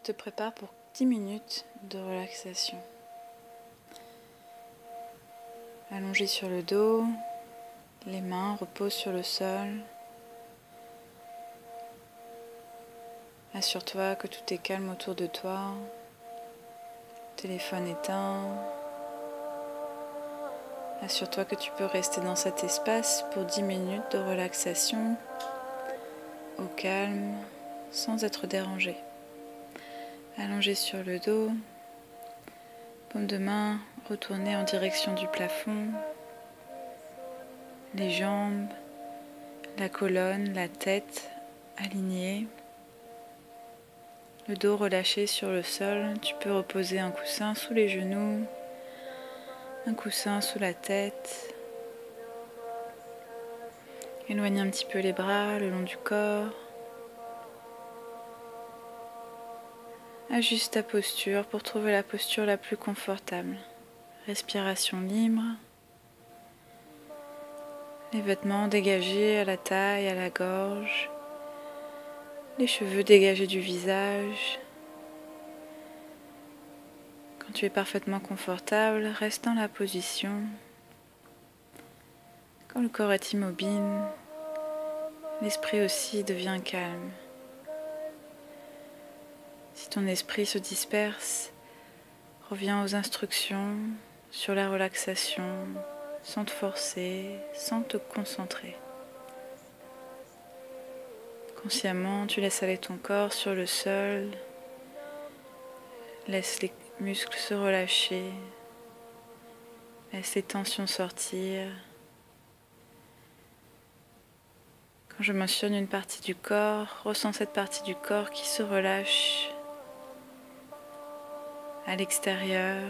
te prépares pour 10 minutes de relaxation. Allongé sur le dos, les mains reposent sur le sol. Assure-toi que tout est calme autour de toi. Téléphone éteint. Assure-toi que tu peux rester dans cet espace pour 10 minutes de relaxation, au calme, sans être dérangé. Allongé sur le dos, paume de main retournée en direction du plafond, les jambes, la colonne, la tête alignée, le dos relâché sur le sol. Tu peux reposer un coussin sous les genoux, un coussin sous la tête. Éloigne un petit peu les bras le long du corps. Ajuste ta posture pour trouver la posture la plus confortable. Respiration libre. Les vêtements dégagés à la taille, à la gorge. Les cheveux dégagés du visage. Quand tu es parfaitement confortable, reste dans la position. Quand le corps est immobile, l'esprit aussi devient calme. Si ton esprit se disperse, reviens aux instructions sur la relaxation, sans te forcer, sans te concentrer. Consciemment, tu laisses aller ton corps sur le sol, laisse les muscles se relâcher, laisse les tensions sortir. Quand je mentionne une partie du corps, ressens cette partie du corps qui se relâche à l'extérieur,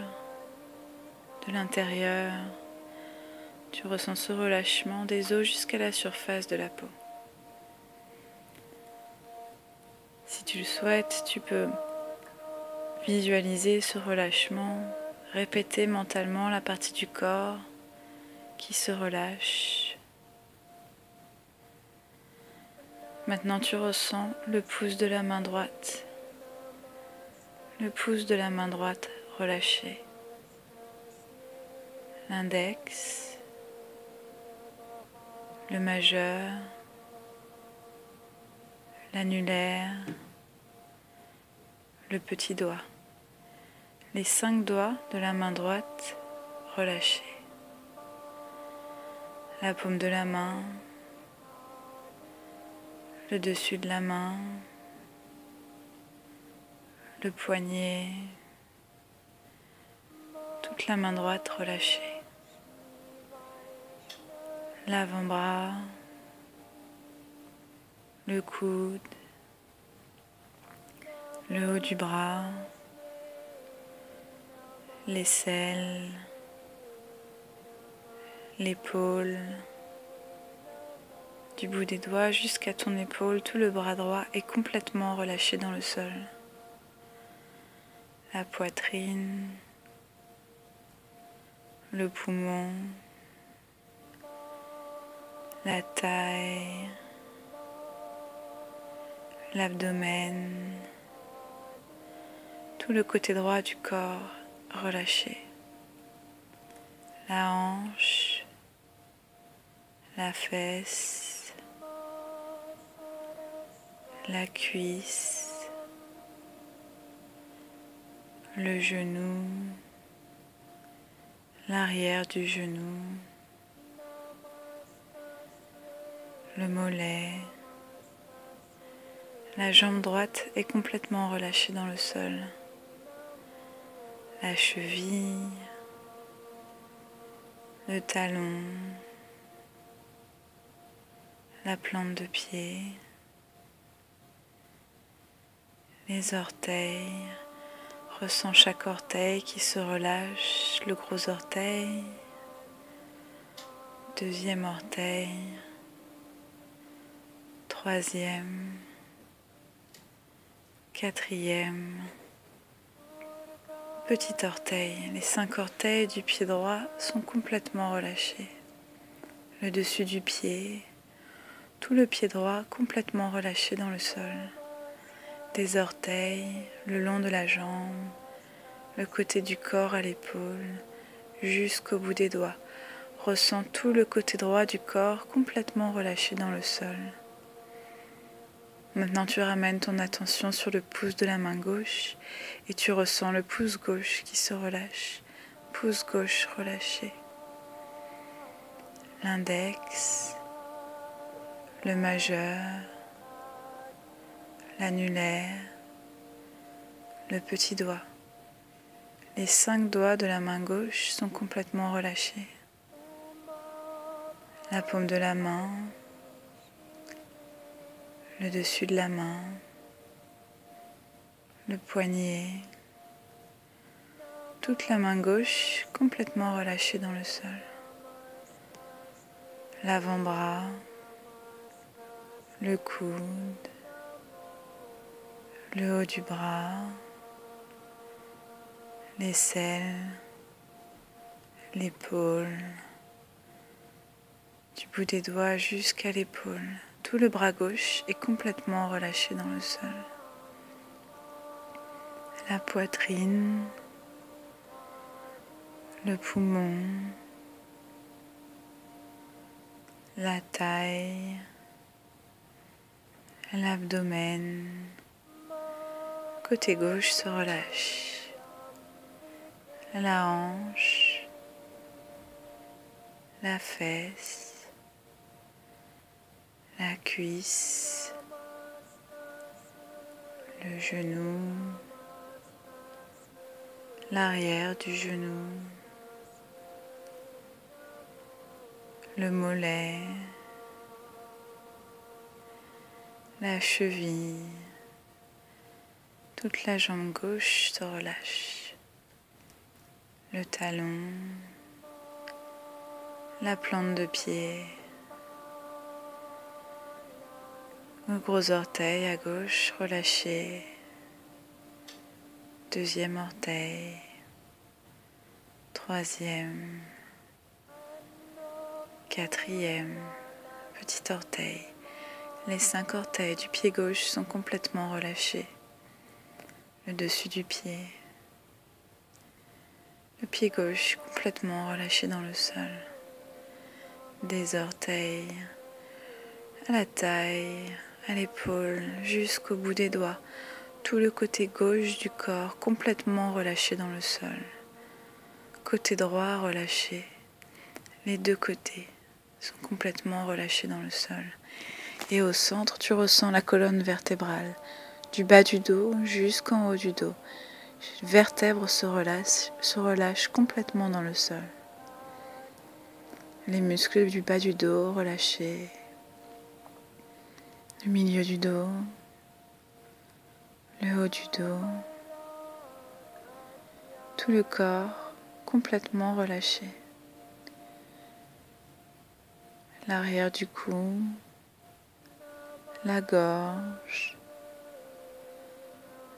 de l'intérieur. Tu ressens ce relâchement des os jusqu'à la surface de la peau. Si tu le souhaites, tu peux visualiser ce relâchement, répéter mentalement la partie du corps qui se relâche. Maintenant, tu ressens le pouce de la main droite. Le pouce de la main droite relâché. L'index, le majeur, l'annulaire, le petit doigt. Les 5 doigts de la main droite relâchés. La paume de la main, le dessus de la main, le poignet, toute la main droite relâchée. L'avant-bras, le coude, le haut du bras, l'aisselle, l'épaule, du bout des doigts jusqu'à ton épaule, tout le bras droit est complètement relâché dans le sol. La poitrine, le poumon, la taille, l'abdomen, tout le côté droit du corps relâché. La hanche, la fesse, la cuisse, le genou, l'arrière du genou, le mollet. La jambe droite est complètement relâchée dans le sol. La cheville, le talon, la plante de pied, les orteils. Ressens chaque orteil qui se relâche, le gros orteil, deuxième orteil, troisième, quatrième, petit orteil. Les 5 orteils du pied droit sont complètement relâchés. Le dessus du pied, tout le pied droit complètement relâché dans le sol. des orteils, le long de la jambe, le côté du corps à l'épaule, jusqu'au bout des doigts. Ressens tout le côté droit du corps complètement relâché dans le sol. Maintenant tu ramènes ton attention sur le pouce de la main gauche et tu ressens le pouce gauche qui se relâche, pouce gauche relâché. L'index, le majeur, l'annulaire, le petit doigt. Les 5 doigts de la main gauche sont complètement relâchés. La paume de la main, le dessus de la main, le poignet, toute la main gauche complètement relâchée dans le sol. L'avant-bras, le coude, le haut du bras, l'aisselle, l'épaule, du bout des doigts jusqu'à l'épaule. Tout le bras gauche est complètement relâché dans le sol. La poitrine, le poumon, la taille, l'abdomen. Côté gauche se relâche. La hanche, la fesse, la cuisse, le genou, l'arrière du genou, le mollet, la cheville, toute la jambe gauche se relâche, le talon, la plante de pied, le gros orteil à gauche relâché, deuxième orteil, troisième, quatrième, petit orteil. Les 5 orteils du pied gauche sont complètement relâchés. Le dessus du pied, le pied gauche complètement relâché dans le sol. Des orteils à la taille, à l'épaule, jusqu'au bout des doigts. Tout le côté gauche du corps complètement relâché dans le sol. Côté droit relâché. Les deux côtés sont complètement relâchés dans le sol. Et au centre, tu ressens la colonne vertébrale, du bas du dos jusqu'en haut du dos. Les vertèbres se relâchent complètement dans le sol. Les muscles du bas du dos relâchés, le milieu du dos, le haut du dos, tout le corps complètement relâché. L'arrière du cou, la gorge,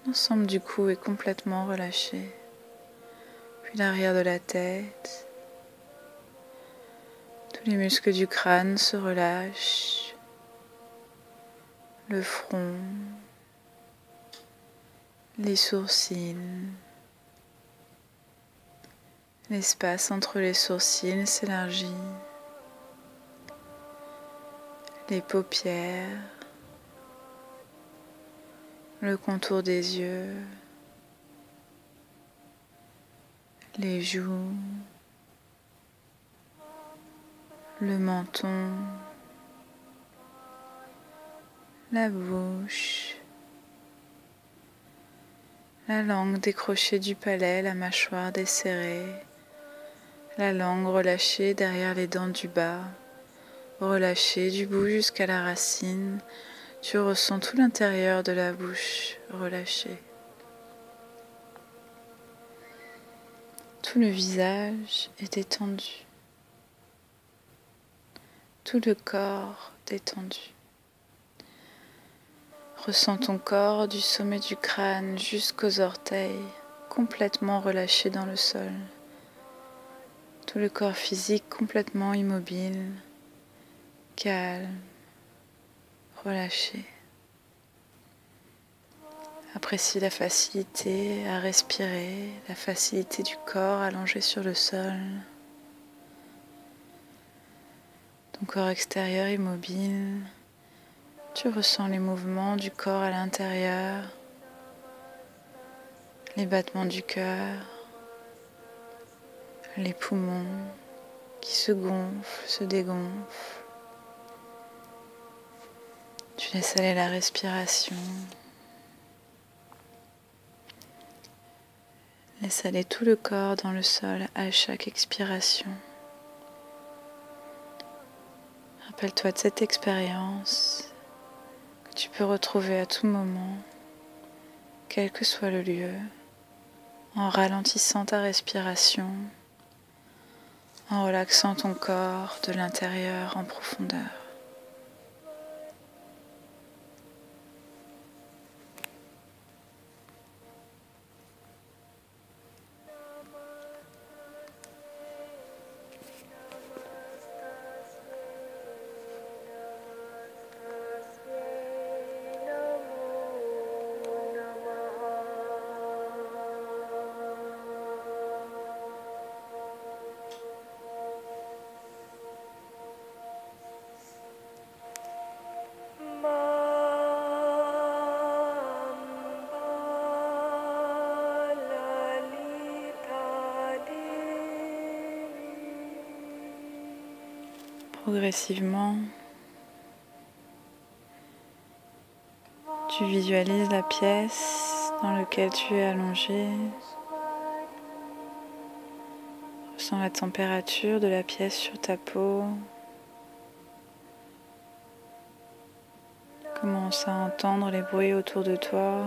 l'ensemble du cou est complètement relâché. Puis l'arrière de la tête, tous les muscles du crâne se relâchent, le front, les sourcils, l'espace entre les sourcils s'élargit, les paupières, le contour des yeux, les joues, le menton, la bouche, la langue décrochée du palais, la mâchoire desserrée, la langue relâchée derrière les dents du bas, relâchée du bout jusqu'à la racine. Tu ressens tout l'intérieur de la bouche relâché. Tout le visage est détendu. Tout le corps détendu. Ressens ton corps du sommet du crâne jusqu'aux orteils, complètement relâché dans le sol. Tout le corps physique complètement immobile, calme, relâché. Apprécie la facilité à respirer, la facilité du corps allongé sur le sol. Ton corps extérieur immobile. Tu ressens les mouvements du corps à l'intérieur, les battements du cœur, les poumons qui se gonflent, se dégonflent. Tu laisses aller la respiration. Laisse aller tout le corps dans le sol à chaque expiration. Rappelle-toi de cette expérience que tu peux retrouver à tout moment, quel que soit le lieu, en ralentissant ta respiration, en relaxant ton corps de l'intérieur en profondeur. Progressivement, tu visualises la pièce dans laquelle tu es allongé. Ressens la température de la pièce sur ta peau. Commence à entendre les bruits autour de toi.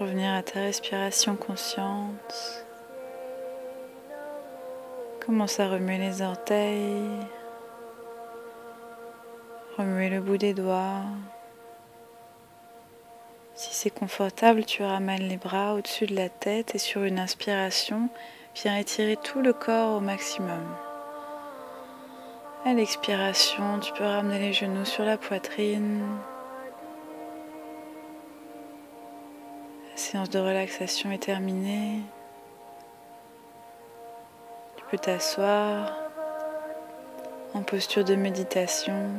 Revenir à ta respiration consciente. Commence à remuer les orteils. Remuer le bout des doigts. Si c'est confortable, tu ramènes les bras au-dessus de la tête et sur une inspiration, viens étirer tout le corps au maximum. À l'expiration, tu peux ramener les genoux sur la poitrine. La séance de relaxation est terminée. Tu peux t'asseoir en posture de méditation